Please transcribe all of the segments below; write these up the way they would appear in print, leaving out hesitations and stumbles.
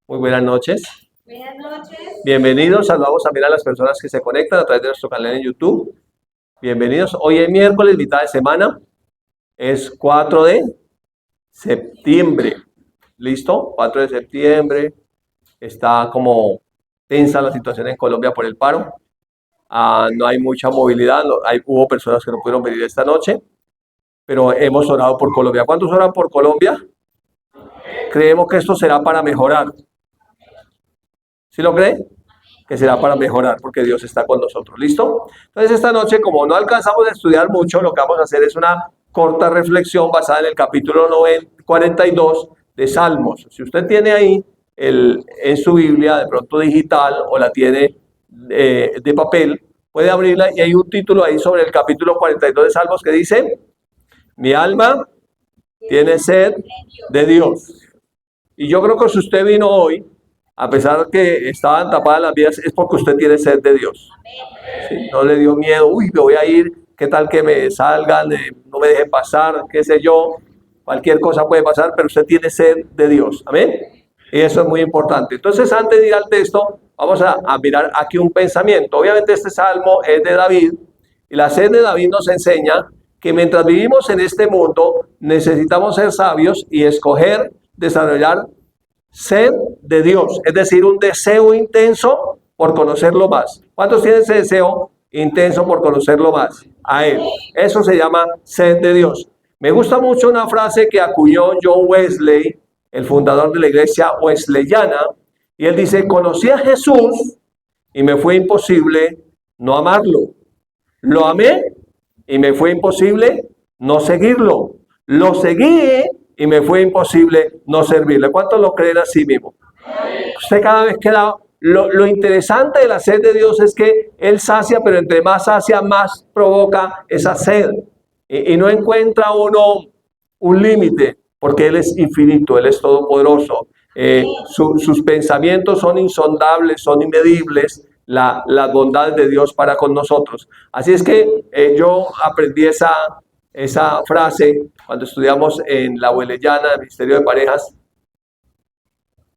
Muy buenas noches. Buenas noches. Bienvenidos. Saludamos también a las personas que se conectan a través de nuestro canal en YouTube. Bienvenidos. Hoy es miércoles, mitad de semana. Es 4 de septiembre. ¿Listo? 4 de septiembre. Está como tensa la situación en Colombia por el paro. No hay mucha movilidad. Hubo personas que no pudieron venir esta noche. Pero hemos orado por Colombia. ¿Cuántos oran por Colombia? Creemos que esto será para mejorar. ¿Sí lo cree? Que será para mejorar, porque Dios está con nosotros. ¿Listo? Entonces esta noche, como no alcanzamos a estudiar mucho, lo que vamos a hacer es una corta reflexión basada en el capítulo 42 de Salmos. Si usted tiene ahí en su Biblia, de pronto digital, o la tiene de papel, puede abrirla y hay un título ahí sobre el capítulo 42 de Salmos que dice: mi alma tiene sed de Dios. Y yo creo que si usted vino hoy, a pesar de que estaban tapadas las vías, es porque usted tiene sed de Dios. ¿Sí? No le dio miedo, uy, me voy a ir, qué tal que me salgan, no me dejen pasar, qué sé yo, cualquier cosa puede pasar, pero usted tiene sed de Dios. Amén. Y eso es muy importante. Entonces, antes de ir al texto, vamos a mirar aquí un pensamiento. Obviamente este salmo es de David, y la sed de David nos enseña que mientras vivimos en este mundo, necesitamos ser sabios y escoger desarrollar sed de Dios, es decir, un deseo intenso por conocerlo más. ¿Cuántos tienen ese deseo intenso por conocerlo más? A Él. Eso se llama sed de Dios. Me gusta mucho una frase que acuñó John Wesley, el fundador de la iglesia wesleyana, y él dice: conocí a Jesús y me fue imposible no amarlo. Lo amé y me fue imposible no seguirlo. Lo seguí y me fue imposible no servirle. ¿Cuántos lo creen así mismo? Usted cada vez que da... Lo interesante de la sed de Dios es que Él sacia, pero entre más sacia, más provoca esa sed. Y no encuentra uno un límite, porque Él es infinito, Él es todopoderoso. Sus pensamientos son insondables, son inmedibles, las bondades de Dios para con nosotros. Así es que yo aprendí esa frase cuando estudiamos en la Weleyana, el Ministerio de Parejas,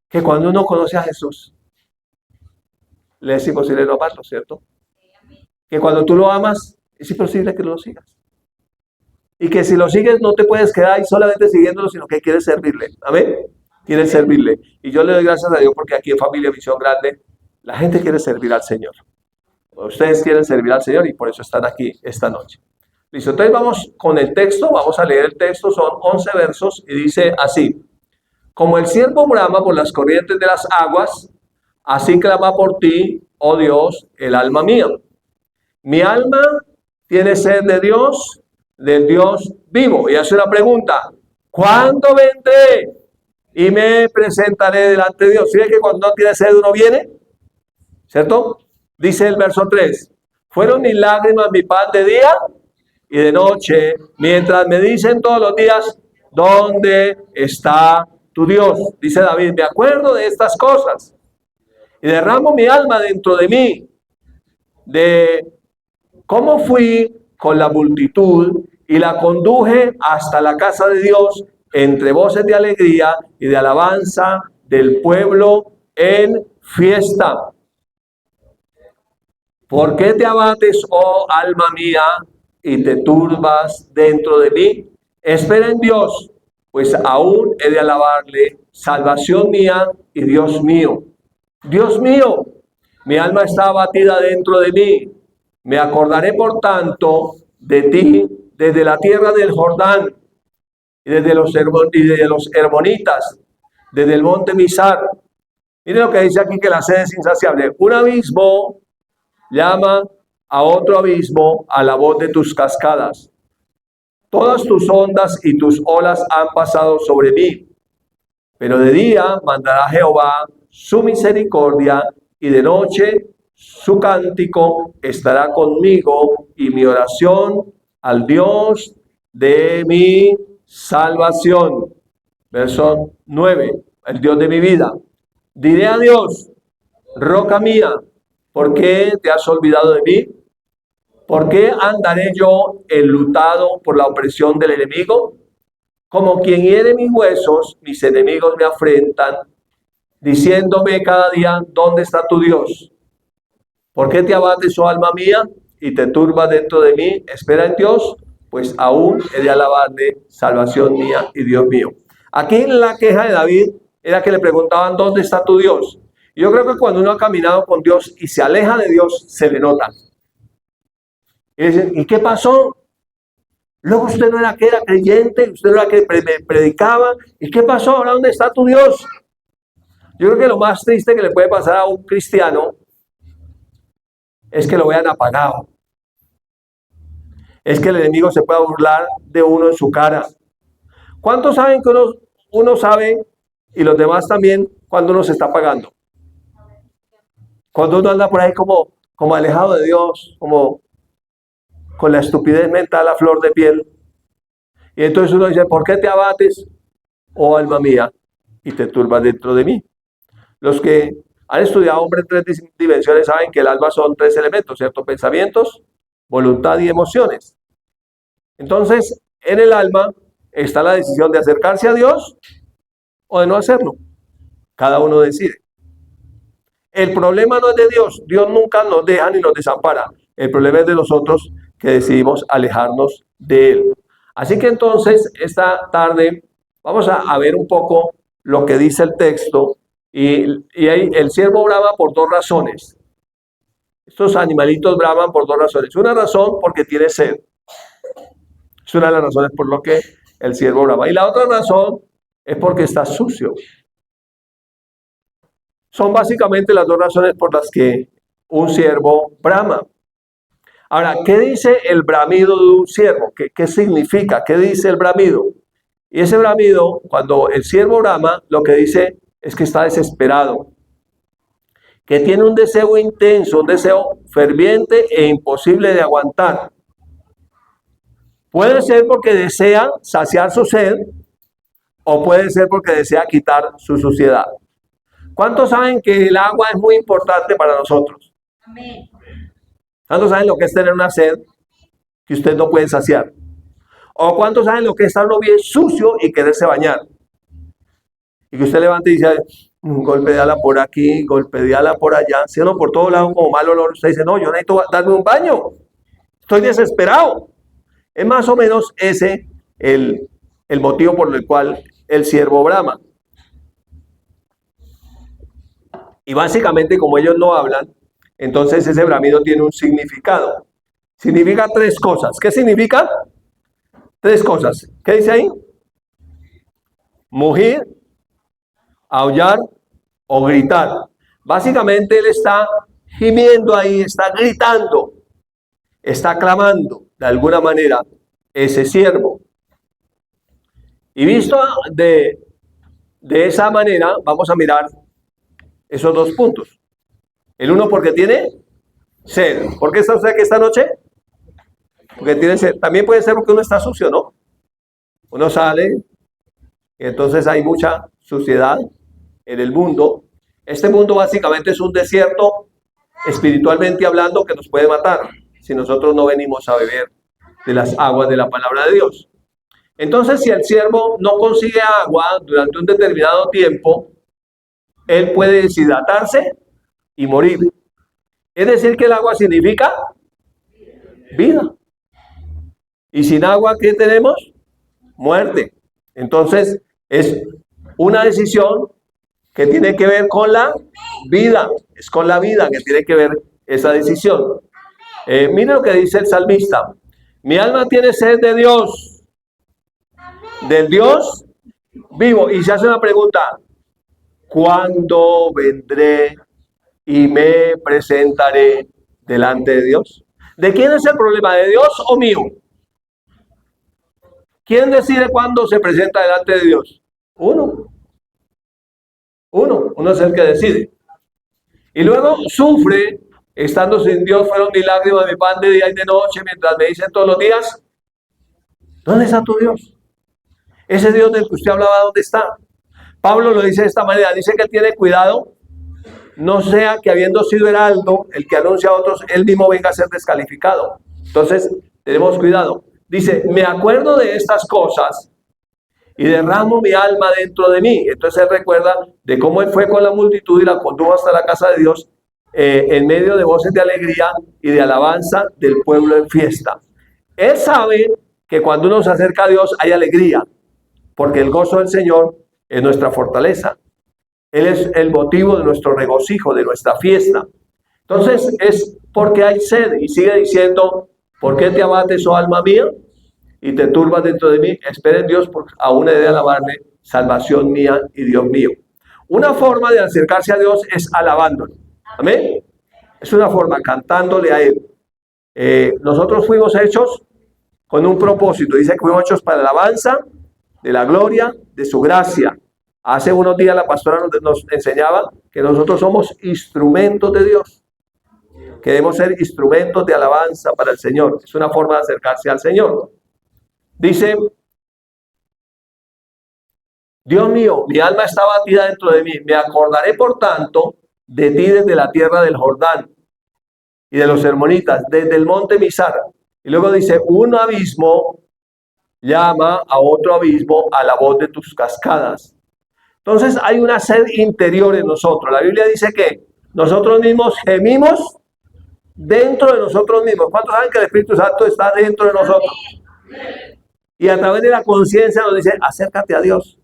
que cuando uno conoce a Jesús, le es imposible no amarlo, ¿cierto? Que cuando tú lo amas, es imposible que no lo sigas. Y que si lo sigues, no te puedes quedar ahí solamente siguiéndolo, sino que quieres servirle. ¿Amén? Quieres servirle. Y yo le doy gracias a Dios porque aquí en Familia Visión Grande, la gente quiere servir al Señor. Ustedes quieren servir al Señor y por eso están aquí esta noche. Listo, entonces vamos con el texto, vamos a leer el texto, son 11 versos y dice así: como el ciervo brama por las corrientes de las aguas, así clama por ti, oh Dios, el alma mía. Mi alma tiene sed de Dios, del Dios vivo. Y hace una pregunta: ¿cuándo vendré y me presentaré delante de Dios? ¿Sí ve que cuando no tiene sed uno viene? ¿Cierto? Dice el verso 3: fueron mis lágrimas mi pan de día y de noche, mientras me dicen todos los días: ¿dónde está tu Dios? Dice David: me acuerdo de estas cosas y derramo mi alma dentro de mí, de cómo fui con la multitud y la conduje hasta la casa de Dios entre voces de alegría y de alabanza del pueblo en fiesta. ¿Por qué te abates, oh alma mía, y te turbas dentro de mí? Espera en Dios, pues aún he de alabarle, salvación mía y Dios mío. Dios mío, mi alma está abatida dentro de mí. Me acordaré, por tanto, de ti desde la tierra del Jordán y desde los Hermonitas, desde el monte Mizar. Miren lo que dice aquí, que la sed es insaciable. Un abismo llama a otro abismo a la voz de tus cascadas. Todas tus ondas y tus olas han pasado sobre mí. Pero de día mandará Jehová su misericordia y de noche su cántico estará conmigo y mi oración al Dios de mi salvación. Verso 9, el Dios de mi vida. Diré a Dios: roca mía, ¿por qué te has olvidado de mí? ¿Por qué andaré yo enlutado por la opresión del enemigo? Como quien hiere mis huesos, mis enemigos me afrentan. diciéndome cada día, ¿dónde está tu Dios? ¿Por qué te abates, oh alma mía, y te turbas dentro de mí? Espera en Dios, pues aún he de alabarle, salvación mía y Dios mío. Aquí la queja de David era que le preguntaban, ¿dónde está tu Dios? Yo creo que cuando uno ha caminado con Dios y se aleja de Dios, se le nota. Y dicen, ¿y qué pasó? Luego usted no era que era creyente, usted no era que predicaba. ¿Y qué pasó? ¿Ahora dónde está tu Dios? Yo creo que lo más triste que le puede pasar a un cristiano es que lo vean apagado. Es que el enemigo se pueda burlar de uno en su cara. ¿Cuántos saben que uno sabe, y los demás también, cuando uno se está apagando? Cuando uno anda por ahí como alejado de Dios, como con la estupidez mental a flor de piel. Y entonces uno dice, ¿por qué te abates, oh alma mía, y te turbas dentro de mí? Los que han estudiado hombre en 3 dimensiones saben que el alma son 3 elementos, ¿cierto? Pensamientos, voluntad y emociones. Entonces, en el alma está la decisión de acercarse a Dios o de no hacerlo. Cada uno decide. El problema no es de Dios. Dios nunca nos deja ni nos desampara. El problema es de nosotros que decidimos alejarnos de Él. Así que entonces, esta tarde vamos a ver un poco lo que dice el texto. Y ahí el ciervo brama por 2 razones. Estos animalitos braman por 2 razones. Una razón porque tiene sed. Es una de las razones por lo que el ciervo brama. Y la otra razón es porque está sucio. Son básicamente las 2 razones por las que un ciervo brama. Ahora, ¿qué dice el bramido de un ciervo? ¿Qué significa? ¿Qué dice el bramido? Y ese bramido, cuando el ciervo brama, lo que dice es que está desesperado, que tiene un deseo intenso, un deseo ferviente e imposible de aguantar. Puede ser porque desea saciar su sed o puede ser porque desea quitar su suciedad. ¿Cuántos saben que el agua es muy importante para nosotros? Amén. ¿Cuántos saben lo que es tener una sed que usted no puede saciar? ¿O cuántos saben lo que es estarlo bien sucio y quererse bañar? Y que usted levante y dice, golpeala por aquí, golpeala por allá, si no por todos lados como mal olor, usted dice, no, yo necesito darme un baño, estoy desesperado. Es más o menos ese el motivo por el cual el ciervo brama. Y básicamente, como ellos no hablan, entonces ese bramido tiene un significado. Significa 3 cosas. ¿Qué significa? 3 cosas. ¿Qué dice ahí? Mugir, aullar o gritar. Básicamente él está gimiendo ahí, está gritando, está clamando de alguna manera ese ciervo. Y visto de esa manera, vamos a mirar esos 2 puntos. El uno porque tiene sed. ¿Por qué está usted aquí esta noche? Porque tiene sed. También puede ser porque uno está sucio, ¿no? Uno sale y entonces hay mucha suciedad en el mundo. Este mundo básicamente es un desierto, espiritualmente hablando, que nos puede matar si nosotros no venimos a beber de las aguas de la palabra de Dios. Entonces, si el siervo no consigue agua durante un determinado tiempo, él puede deshidratarse y morir. Es decir, que el agua significa vida. Y sin agua, ¿qué tenemos? Muerte. Entonces, es una decisión que tiene que ver con la vida. Es con la vida que tiene que ver esa decisión. Mire lo que dice el salmista. Mi alma tiene sed de Dios, del Dios vivo. Y se hace una pregunta. ¿Cuándo vendré y me presentaré delante de Dios? ¿De quién es el problema? ¿De Dios o mío? ¿Quién decide cuándo se presenta delante de Dios? Uno es el que decide. Y luego sufre, estando sin Dios, fueron mis lágrimas, mi pan de día y de noche, mientras me dicen todos los días, ¿dónde está tu Dios? Ese Dios del que usted hablaba, ¿dónde está? Pablo lo dice de esta manera, dice que tiene cuidado, no sea que habiendo sido heraldo, el que anuncia a otros, él mismo venga a ser descalificado. Entonces, tenemos cuidado. Dice, me acuerdo de estas cosas y derramo mi alma dentro de mí. Entonces él recuerda de cómo él fue con la multitud y la condujo hasta la casa de Dios en medio de voces de alegría y de alabanza del pueblo en fiesta. Él sabe que cuando uno se acerca a Dios hay alegría, porque el gozo del Señor es nuestra fortaleza. Él es el motivo de nuestro regocijo, de nuestra fiesta. Entonces es porque hay sed, y sigue diciendo, ¿por qué te abates, oh alma mía? Y te turbas dentro de mí. Espera en Dios, porque aún he de alabarle, salvación mía y Dios mío. Una forma de acercarse a Dios es alabándolo. Amén. Es una forma, cantándole a Él. Nosotros fuimos hechos con un propósito. Dice que fuimos hechos para la alabanza de la gloria de su gracia. Hace unos días la pastora nos enseñaba que nosotros somos instrumentos de Dios. Queremos ser instrumentos de alabanza para el Señor. Es una forma de acercarse al Señor. Dice, Dios mío, mi alma está batida dentro de mí. Me acordaré, por tanto, de ti desde la tierra del Jordán y de los hermonitas, desde el monte Mizar. Y luego dice, un abismo llama a otro abismo a la voz de tus cascadas. Entonces hay una sed interior en nosotros. La Biblia dice que nosotros mismos gemimos dentro de nosotros mismos. ¿Cuántos saben que el Espíritu Santo está dentro de nosotros? Y a través de la conciencia nos dice, acércate a Dios.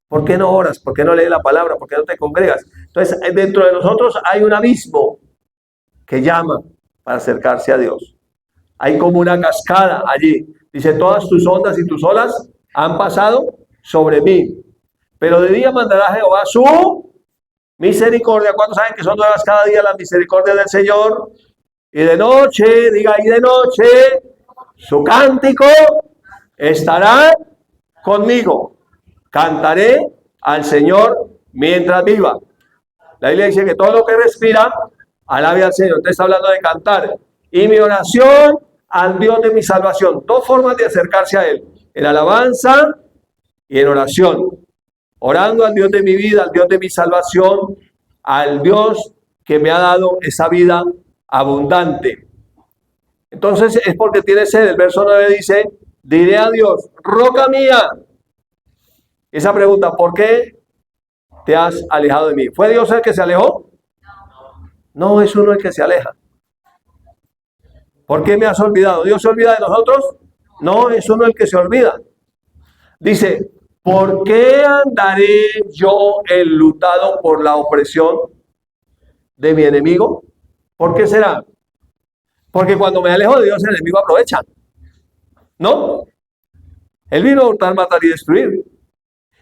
¿Por qué no oras? ¿Por qué no lees la palabra? ¿Por qué no te congregas? Entonces, dentro de nosotros hay un abismo que llama para acercarse a Dios. Hay como una cascada allí. Dice, todas tus ondas y tus olas han pasado sobre mí. Pero de día mandará Jehová su misericordia. ¿Cuántos saben que son nuevas cada día las misericordias del Señor? Y de noche, diga, y de noche, su cántico estará conmigo. Cantaré al Señor mientras viva. La Biblia dice que todo lo que respira, alabe al Señor. Entonces está hablando de cantar. Y mi oración al Dios de mi salvación. Dos formas de acercarse a Él. En alabanza y en oración. Orando al Dios de mi vida, al Dios de mi salvación, al Dios que me ha dado esa vida abundante. Entonces es porque tiene sed. El verso 9 dice, diré a Dios, roca mía. Esa pregunta, ¿por qué te has alejado de mí? ¿Fue Dios el que se alejó? No, es uno el que se aleja. ¿Por qué me has olvidado? ¿Dios se olvida de nosotros? No, es uno el que se olvida. Dice, ¿por qué andaré yo enlutado por la opresión de mi enemigo? ¿Por qué será? Porque cuando me alejo de Dios, el enemigo aprovecha. ¿No? Él vino a hurtar, matar y destruir.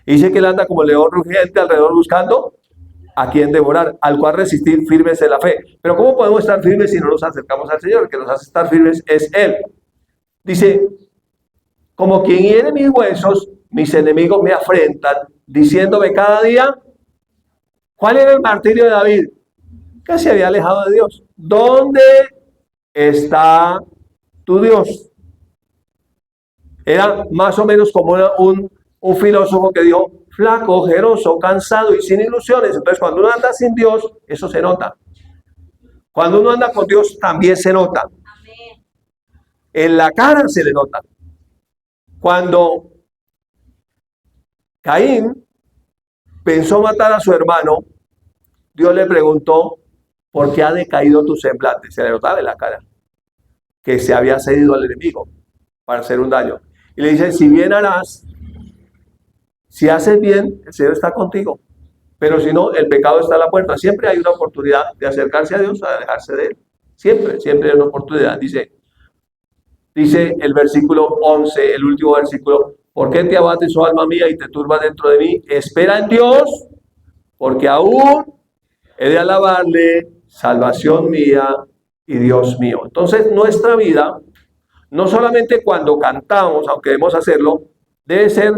Y dice que él anda como león rugiente alrededor buscando a quien devorar, al cual resistir firmes en la fe. Pero ¿cómo podemos estar firmes si no nos acercamos al Señor? El que nos hace estar firmes es Él. Dice, como quien hiere mis huesos, mis enemigos me afrentan, diciéndome cada día, ¿cuál era el martirio de David? Que se había alejado de Dios. ¿Dónde está tu Dios? Era más o menos como un filósofo que dijo, flaco, ojeroso, cansado y sin ilusiones. Entonces, cuando uno anda sin Dios, eso se nota. Cuando uno anda con Dios, también se nota. Amén. En la cara se le nota. Cuando Caín pensó matar a su hermano, Dios le preguntó, ¿por qué ha decaído tu semblante? Se le notaba en la cara que se había cedido al enemigo para hacer un daño. Y le dice, si bien harás, si haces bien, el Señor está contigo. Pero si no, el pecado está a la puerta. Siempre hay una oportunidad de acercarse a Dios, a alejarse de Él. Siempre hay una oportunidad. Dice el versículo 11, el último versículo, ¿por qué te abates, oh alma mía, y te turbas dentro de mí? Espera en Dios, porque aún he de alabarle, salvación mía y Dios mío. Entonces, nuestra vida, no solamente cuando cantamos, aunque debemos hacerlo, debe ser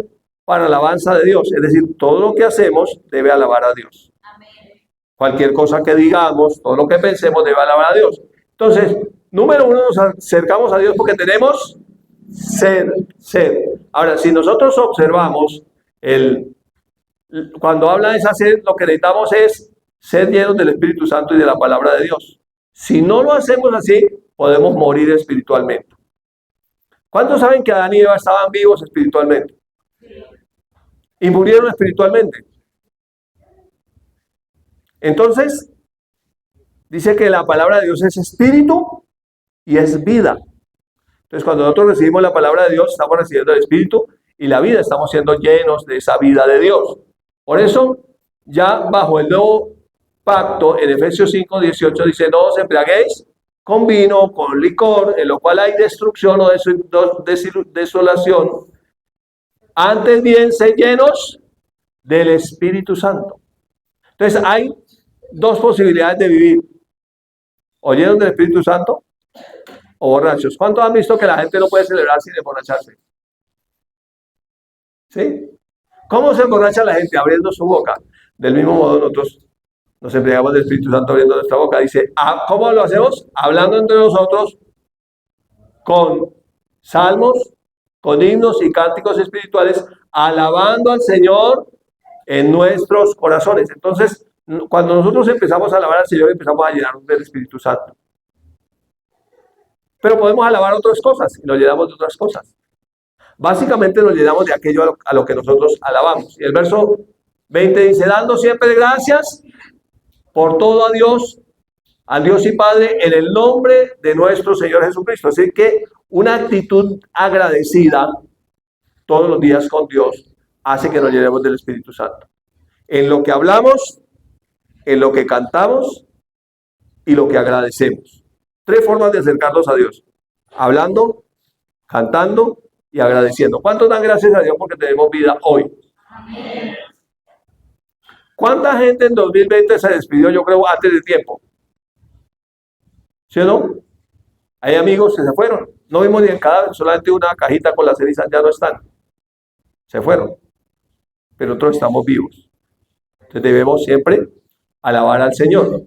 para alabanza de Dios. Es decir, todo lo que hacemos debe alabar a Dios. Amén. Cualquier cosa que digamos, todo lo que pensemos debe alabar a Dios. Entonces, número uno, nos acercamos a Dios porque tenemos sed. Ahora, si nosotros observamos, cuando habla de esa sed, lo que necesitamos es ser llenos del Espíritu Santo y de la palabra de Dios. Si no lo hacemos así, podemos morir espiritualmente. ¿Cuántos saben que Adán y Eva estaban vivos espiritualmente? y murieron espiritualmente. Entonces, dice que la palabra de Dios es espíritu y es vida. Entonces, cuando nosotros recibimos la palabra de Dios, estamos recibiendo el espíritu y la vida, estamos siendo llenos de esa vida de Dios. Por eso, ya bajo el nuevo pacto, en Efesios 5:18 dice, no os embriaguéis con vino, con licor, en lo cual hay destrucción o desolación. Antes bien, sed llenos del Espíritu Santo. Entonces, hay dos posibilidades de vivir. O llenos del Espíritu Santo o borrachos. ¿Cuántos han visto que la gente no puede celebrar sin emborracharse? ¿Sí? ¿Cómo se emborracha la gente? Abriendo su boca. Del mismo modo nosotros nos embriagamos del Espíritu Santo abriendo nuestra boca. Dice, ¿cómo lo hacemos? Hablando entre nosotros con salmos, con himnos y cánticos espirituales, alabando al Señor en nuestros corazones. Entonces, cuando nosotros empezamos a alabar al Señor, empezamos a llenarnos del Espíritu Santo. Pero podemos alabar otras cosas y nos llenamos de otras cosas. Básicamente nos llenamos de aquello a lo que nosotros alabamos. Y el verso 20 dice, dando siempre gracias por todo a Dios, al Dios y Padre, en el nombre de nuestro Señor Jesucristo. Así que una actitud agradecida todos los días con Dios hace que nos llenemos del Espíritu Santo. En lo que hablamos, en lo que cantamos y lo que agradecemos. 3 formas de acercarnos a Dios. Hablando, cantando y agradeciendo. ¿Cuántos dan gracias a Dios porque tenemos vida hoy? Amén. ¿Cuánta gente en 2020 se despidió, yo creo, antes de tiempo? ¿Sí o no? Hay amigos que se fueron. No vimos ni el cadáver, solamente una cajita con las cenizas, ya no están. Se fueron. Pero nosotros estamos vivos. Entonces debemos siempre alabar al Señor.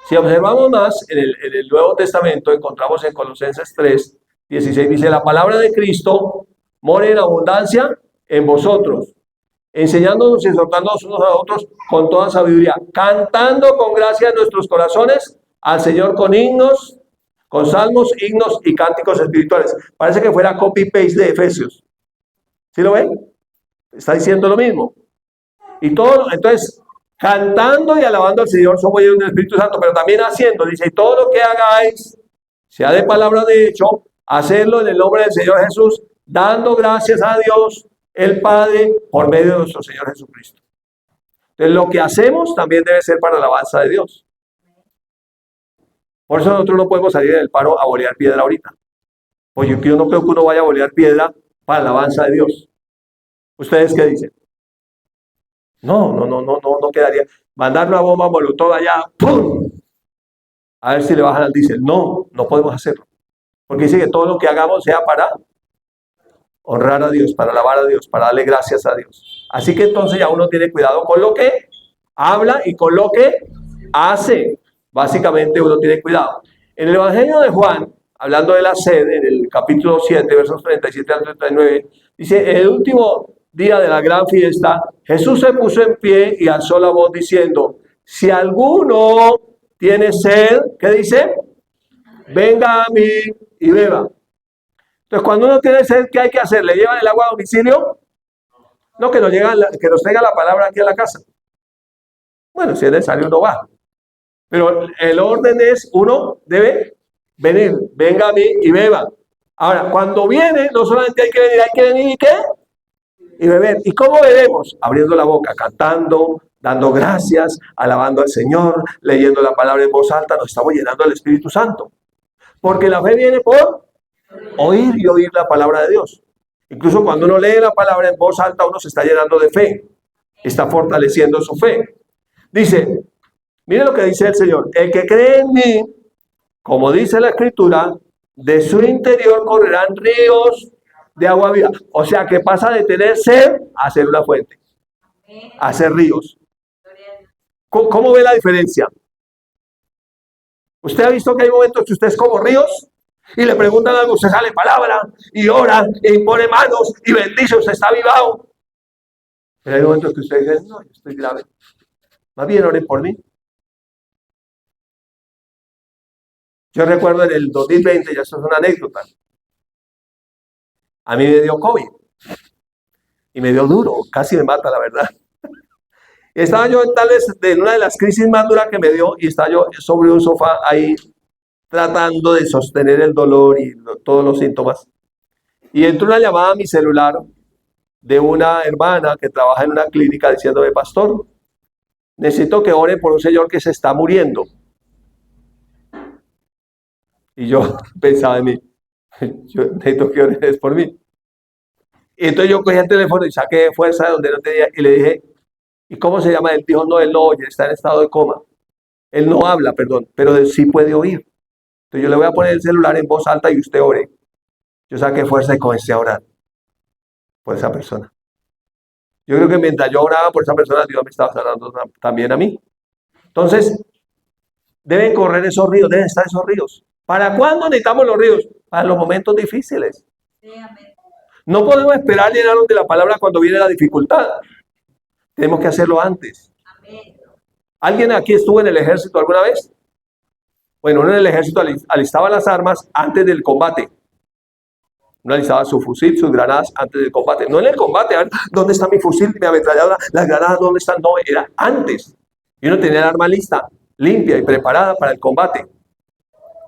Si observamos más, en el Nuevo Testamento encontramos en Colosenses 3:16, dice, la palabra de Cristo mora en abundancia en vosotros, enseñándonos y exhortándonos unos a otros con toda sabiduría, cantando con gracia en nuestros corazones al Señor con himnos, con salmos, himnos y cánticos espirituales. Parece que fuera copy-paste de Efesios. ¿Sí lo ven? Está diciendo lo mismo. Y todo, entonces, cantando y alabando al Señor somos llenos del Espíritu Santo, pero también haciendo, dice, y todo lo que hagáis, sea de palabra o de hecho, hacerlo en el nombre del Señor Jesús, dando gracias a Dios, el Padre, por medio de nuestro Señor Jesucristo. Entonces, lo que hacemos también debe ser para la alabanza de Dios. Por eso nosotros no podemos salir del paro a bolear piedra ahorita. Porque yo no creo que uno vaya a bolear piedra para la alabanza de Dios. ¿Ustedes qué dicen? No quedaría. Mandar una bomba molotov allá, ¡pum! A ver si le bajan al diésel. No podemos hacerlo. Porque dice que todo lo que hagamos sea para honrar a Dios, para alabar a Dios, para darle gracias a Dios. Así que entonces ya uno tiene cuidado con lo que habla y con lo que hace. Básicamente uno tiene cuidado. En el Evangelio de Juan, hablando de la sed, en el capítulo 7, versos 37 al 39, dice, en el último día de la gran fiesta, Jesús se puso en pie y alzó la voz diciendo, si alguno tiene sed, ¿qué dice? Venga a mí y beba. Entonces, cuando uno tiene sed, ¿qué hay que hacer? ¿Le llevan el agua a domicilio? No, que nos traiga la palabra aquí a la casa. Bueno, si es necesario, uno va. Pero el orden es, uno debe venir, venga a mí y beba. Ahora, cuando viene, no solamente hay que venir y ¿qué? Y beber. ¿Y cómo bebemos? Abriendo la boca, cantando, dando gracias, alabando al Señor, leyendo la palabra en voz alta, nos estamos llenando del Espíritu Santo. Porque la fe viene por oír y oír la palabra de Dios. Incluso cuando uno lee la palabra en voz alta, uno se está llenando de fe. Está fortaleciendo su fe. Dice, mire lo que dice el Señor. El que cree en mí, como dice la Escritura, de su interior correrán ríos de agua viva. O sea que pasa de tener sed a ser una fuente, a ser ríos. ¿Cómo ve la diferencia? ¿Usted ha visto que hay momentos que usted es como ríos? Y le preguntan algo, usted sale palabra y ora y impone manos y bendice, usted está avivado. Pero hay momentos que usted dice, no, yo estoy grave. Más bien oren por mí. Yo recuerdo en el 2020, ya esto es una anécdota, a mí me dio COVID. y me dio duro, casi me mata, la verdad. Estaba yo tal vez en una de las crisis más duras que me dio y estaba yo sobre un sofá ahí tratando de sostener el dolor y todos los síntomas. Y entró una llamada a mi celular de una hermana que trabaja en una clínica diciéndome, pastor, necesito que ore por un señor que se está muriendo. Y yo pensaba en mí, yo necesito que ores por mí. Y entonces yo cogí el teléfono y saqué fuerza de donde no tenía y le dije, ¿y cómo se llama? Él dijo, no, él no oye, está en estado de coma. Él no habla, perdón, pero él sí puede oír. Entonces yo le voy a poner el celular en voz alta y usted ore. Yo saqué fuerza y comencé a orar por esa persona. Yo creo que mientras yo oraba por esa persona, Dios me estaba sanando también a mí. Entonces, deben correr esos ríos, deben estar esos ríos. ¿Para cuándo necesitamos los ríos? Para los momentos difíciles. No podemos esperar llenarnos de la palabra cuando viene la dificultad. Tenemos que hacerlo antes. ¿Alguien aquí estuvo en el ejército alguna vez? Bueno, uno en el ejército alistaba las armas antes del combate. Uno alistaba su fusil, sus granadas antes del combate. No en el combate, ¿dónde está mi fusil, mi ametralladora, las granadas, dónde están? No, era antes. Y uno tenía el arma lista, limpia y preparada para el combate.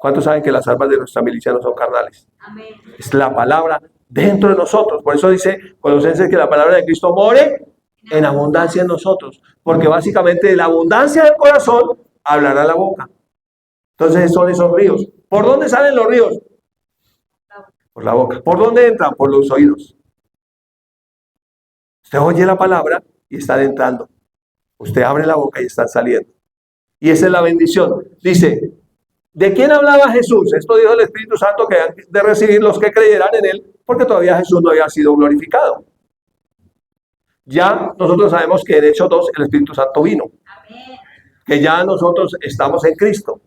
¿Cuántos saben que las armas de nuestra milicia no son carnales? Amén. Es la palabra dentro de nosotros. Por eso dice Colosenses que la palabra de Cristo more en abundancia en nosotros. Porque básicamente de la abundancia del corazón hablará la boca. Entonces son esos ríos. ¿Por dónde salen los ríos? Por la boca. ¿Por dónde entran? Por los oídos. Usted oye la palabra y están entrando. Usted abre la boca y están saliendo. Y esa es la bendición. Dice, ¿de quién hablaba Jesús? Esto dijo el Espíritu Santo que han de recibir los que creyeran en él, porque todavía Jesús no había sido glorificado. Ya nosotros sabemos que en Hechos 2 el Espíritu Santo vino. Amén. Que ya nosotros estamos en Cristo.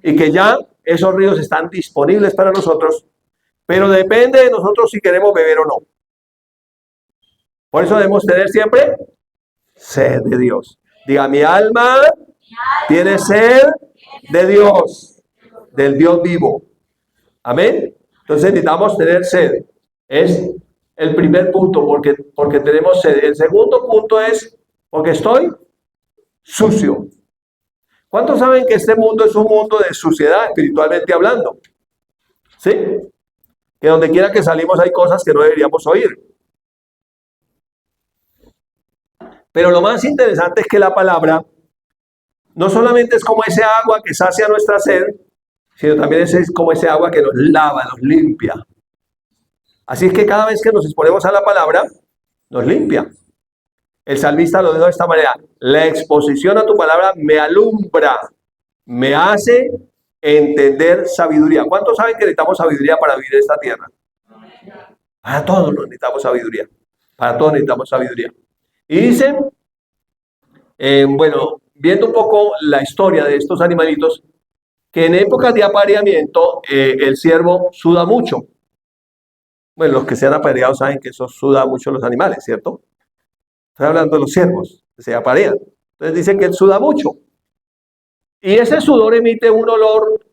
Y que ya esos ríos están disponibles para nosotros, pero depende de nosotros si queremos beber o no. Por eso debemos tener siempre sed de Dios. Diga, mi alma tiene sed de Dios, del Dios vivo. Amén. Entonces necesitamos tener sed. Es el primer punto, porque tenemos sed. El segundo punto es porque estoy sucio. ¿Cuántos saben que este mundo es un mundo de suciedad, espiritualmente hablando? ¿Sí? Que donde quiera que salimos hay cosas que no deberíamos oír. Pero lo más interesante es que la palabra no solamente es como ese agua que sacia nuestra sed, sino también es como ese agua que nos lava, nos limpia. Así es que cada vez que nos exponemos a la palabra, nos limpia. El salmista lo dijo de esta manera: la exposición a tu palabra me alumbra, me hace entender sabiduría. ¿Cuántos saben que necesitamos sabiduría para vivir en esta tierra? Para todos necesitamos sabiduría. Para todos necesitamos sabiduría. Y dicen, bueno, viendo un poco la historia de estos animalitos, que en épocas de apareamiento el ciervo suda mucho. Bueno, los que se han apareado saben que eso suda mucho los animales, ¿cierto? Estoy hablando de los ciervos, que se aparean. Entonces dicen que él suda mucho. Y ese sudor emite un olor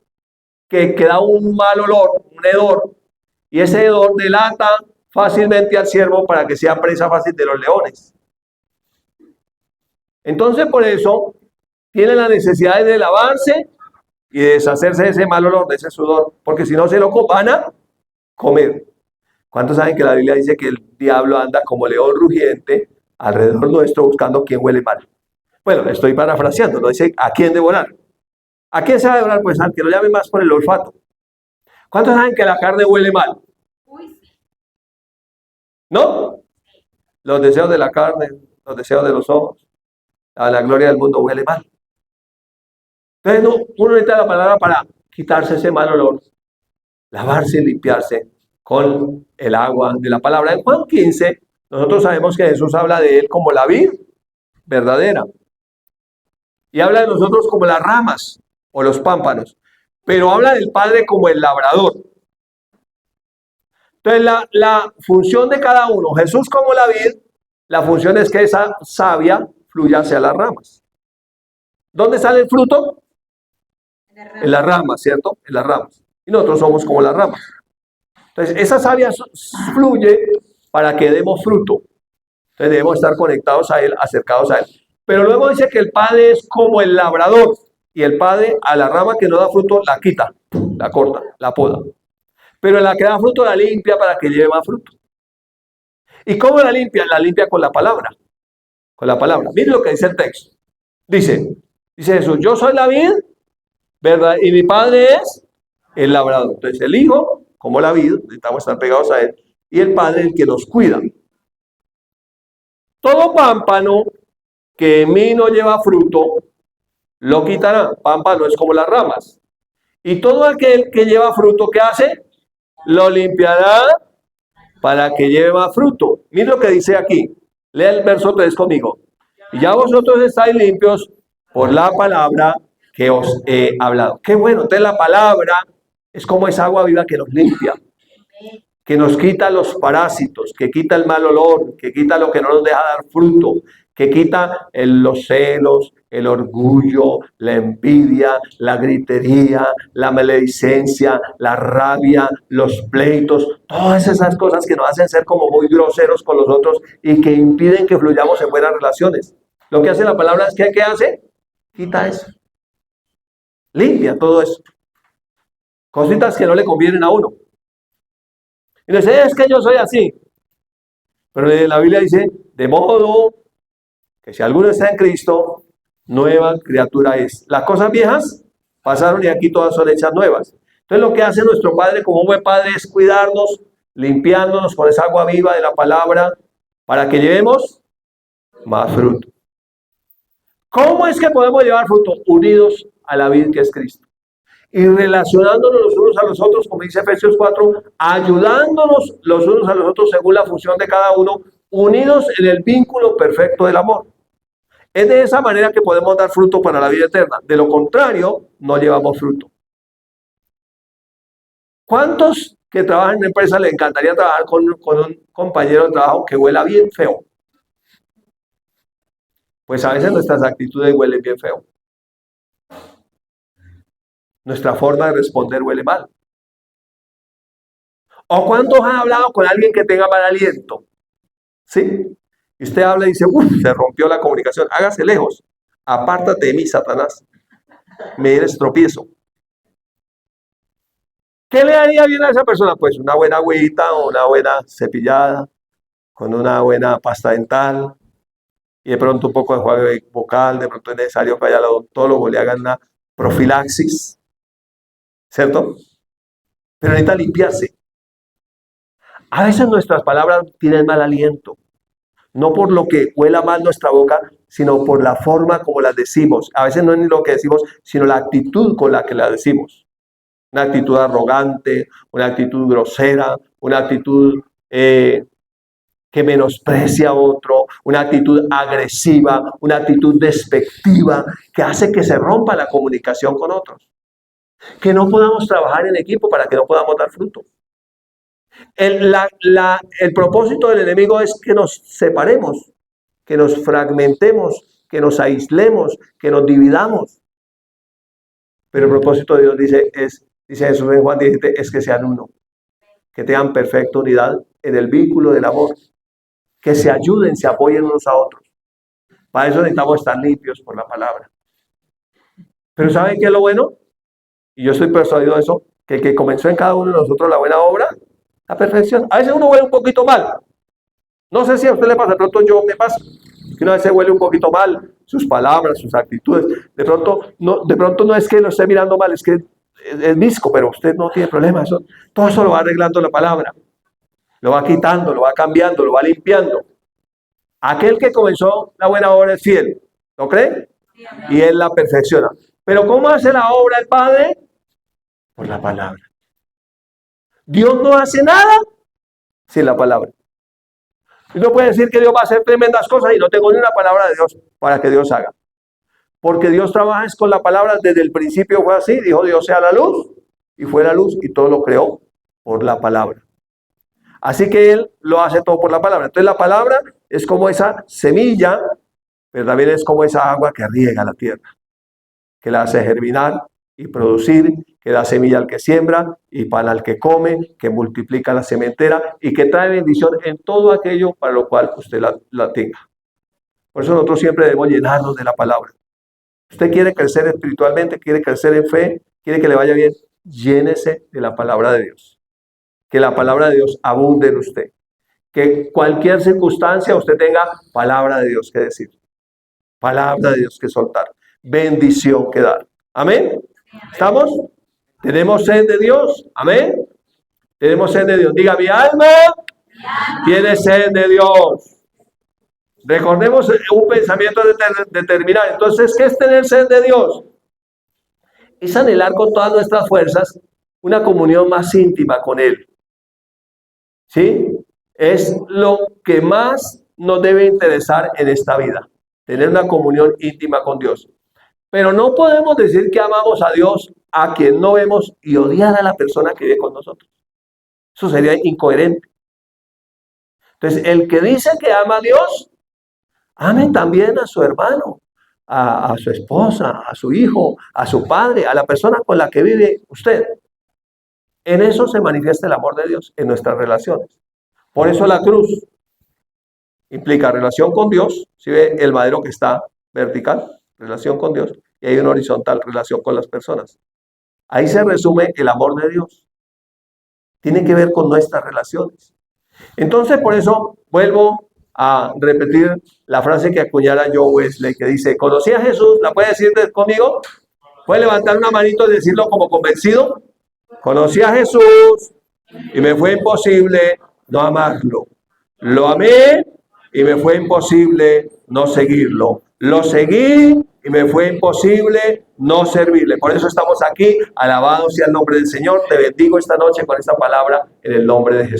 que da un mal olor, un hedor. Y ese hedor delata fácilmente al ciervo para que sea presa fácil de los leones. Entonces por eso tiene la necesidad de lavarse y de deshacerse de ese mal olor, de ese sudor, porque si no se lo van a comer. ¿Cuántos saben que la Biblia dice que el diablo anda como león rugiente alrededor nuestro buscando quién huele mal? Bueno, estoy parafraseando, no dice a quién devorar. ¿A quién se va a devorar? Pues al que lo llame más por el olfato. ¿Cuántos saben que la carne huele mal? ¿No? Los deseos de la carne, los deseos de los ojos, la gloria del mundo huele mal. Entonces uno necesita la palabra para quitarse ese mal olor, lavarse y limpiarse con el agua de la palabra. En Juan 15, nosotros sabemos que Jesús habla de él como la vid verdadera. Y habla de nosotros como las ramas o los pámpanos. Pero habla del Padre como el labrador. Entonces la función de cada uno, Jesús como la vid, la función es que esa savia fluya hacia las ramas. ¿Dónde sale el fruto? En las ramas, ¿cierto? En las ramas. Y nosotros somos como las ramas. Entonces esa savia fluye para que demos fruto. Entonces debemos estar conectados a Él, acercados a Él. Pero luego dice que el Padre es como el labrador. Y el Padre a la rama que no da fruto la quita, la corta, la poda. Pero la que da fruto la limpia para que lleve más fruto. ¿Y cómo la limpia? La limpia con la palabra. Con la palabra. Mire lo que dice el texto. Dice Jesús, yo soy la vid, ¿verdad? Y mi Padre es el labrador. Entonces el Hijo, como la vid, necesitamos estar pegados a Él. Y el Padre el que nos cuida. Todo pámpano que en mí no lleva fruto, lo quitará. Pámpano es como las ramas. Y todo aquel que lleva fruto, ¿qué hace? Lo limpiará para que lleve más fruto. Mira lo que dice aquí. Lea el verso 3 conmigo. Y ya vosotros estáis limpios por la palabra que os he hablado. Qué bueno. Entonces la palabra es como esa agua viva que nos limpia, que nos quita los parásitos, que quita el mal olor, que quita lo que no nos deja dar fruto, que quita los celos, el orgullo, la envidia, la gritería, la maledicencia, la rabia, los pleitos, todas esas cosas que nos hacen ser como muy groseros con los otros y que impiden que fluyamos en buenas relaciones. Lo que hace la palabra es que ¿qué hace? Quita eso. Limpia todo eso. Cositas que no le convienen a uno. Y dice, es que yo soy así. Pero la Biblia dice, de modo que si alguno está en Cristo, nueva criatura es. Las cosas viejas pasaron y aquí todas son hechas nuevas. Entonces lo que hace nuestro Padre como un buen Padre es cuidarnos, limpiándonos con esa agua viva de la palabra para que llevemos más fruto. ¿Cómo es que podemos llevar fruto? Unidos a la vida que es Cristo. Y relacionándonos los unos a los otros, como dice Efesios 4, ayudándonos los unos a los otros según la función de cada uno, unidos en el vínculo perfecto del amor. Es de esa manera que podemos dar fruto para la vida eterna. De lo contrario, no llevamos fruto. ¿Cuántos que trabajan en una empresa les encantaría trabajar con un compañero de trabajo que huela bien feo? Pues a veces nuestras actitudes huelen bien feo. Nuestra forma de responder huele mal. ¿O cuántos han hablado con alguien que tenga mal aliento? ¿Sí? Y usted habla y dice, se rompió la comunicación. Hágase lejos. Apártate de mí, Satanás. Me eres tropiezo. ¿Qué le haría bien a esa persona? Pues una buena agüita, una buena cepillada, con una buena pasta dental, y de pronto un poco de enjuague vocal, de pronto es necesario que vaya al odontólogo, le hagan una profilaxis, ¿cierto? Pero necesita limpiarse. A veces nuestras palabras tienen mal aliento, no por lo que huela mal nuestra boca, sino por la forma como las decimos. A veces no es ni lo que decimos, sino la actitud con la que las decimos. Una actitud arrogante, una actitud grosera, una actitud que menosprecia a otro, una actitud agresiva, una actitud despectiva, que hace que se rompa la comunicación con otros. Que no podamos trabajar en equipo para que no podamos dar fruto. El propósito del enemigo es que nos separemos, que nos fragmentemos, que nos aislemos, que nos dividamos. Pero el propósito de Dios dice Jesús en Juan 17, es que sean uno, que tengan perfecta unidad en el vínculo del amor, que se ayuden, se apoyen unos a otros. Para eso necesitamos estar limpios por la palabra. Pero ¿saben qué es lo bueno? Y yo estoy persuadido de eso, que el que comenzó en cada uno de nosotros la buena obra, la perfección. A veces uno huele un poquito mal. No sé si a usted le pasa, de pronto yo me pasa, que una vez se huele un poquito mal, sus palabras, sus actitudes. De pronto no es que lo esté mirando mal, es que es visco, pero usted no tiene problema. Todo eso lo va arreglando la palabra. Lo va quitando, lo va cambiando, lo va limpiando. Aquel que comenzó la buena obra es fiel. ¿Lo cree? Y él la perfecciona. Pero ¿cómo hace la obra el Padre? Por la palabra. Dios no hace nada sin la palabra. Y no puede decir que Dios va a hacer tremendas cosas y no tengo ni una palabra de Dios para que Dios haga. Porque Dios trabaja con la palabra desde el principio, fue así. Dijo Dios sea la luz y fue la luz y todo lo creó por la palabra. Así que Él lo hace todo por la palabra. Entonces la palabra es como esa semilla, pero también es como esa agua que riega la tierra, que la hace germinar y producir, que da semilla al que siembra y pan al que come, que multiplica la sementera y que trae bendición en todo aquello para lo cual usted la tenga. Por eso nosotros siempre debemos llenarnos de la palabra. Usted quiere crecer espiritualmente, quiere crecer en fe, quiere que le vaya bien, llénese de la palabra de Dios. Que la palabra de Dios abunde en usted. Que cualquier circunstancia usted tenga palabra de Dios que decir. Palabra de Dios que soltar. Bendición que dar. Amén. ¿Estamos? ¿Tenemos sed de Dios? Amén. Tenemos sed de Dios. Diga, mi alma tiene sed de Dios. Recordemos un pensamiento determinado. Entonces, ¿qué es tener sed de Dios? Es anhelar con todas nuestras fuerzas una comunión más íntima con Él. ¿Sí? Es lo que más nos debe interesar en esta vida. Tener una comunión íntima con Dios. Pero no podemos decir que amamos a Dios a quien no vemos y odiar a la persona que vive con nosotros. Eso sería incoherente. Entonces, el que dice que ama a Dios, ame también a su hermano, a su esposa, a su hijo, a su padre, a la persona con la que vive usted. En eso se manifiesta el amor de Dios, en nuestras relaciones. Por eso la cruz implica relación con Dios. ¿Sí ve el madero que está vertical? Relación con Dios. Y hay una horizontal, relación con las personas. Ahí se resume el amor de Dios. Tiene que ver con nuestras relaciones. Entonces, por eso vuelvo a repetir la frase que acuñara Joe Wesley, que dice, conocí a Jesús. ¿La puede decir conmigo? ¿Puede levantar una manito y decirlo como convencido? Conocí a Jesús y me fue imposible no amarlo. Lo amé y me fue imposible no seguirlo. Lo seguí y me fue imposible no servirle. Por eso estamos aquí. Alabado sea el nombre del Señor. Te bendigo esta noche con esta palabra en el nombre de Jesús.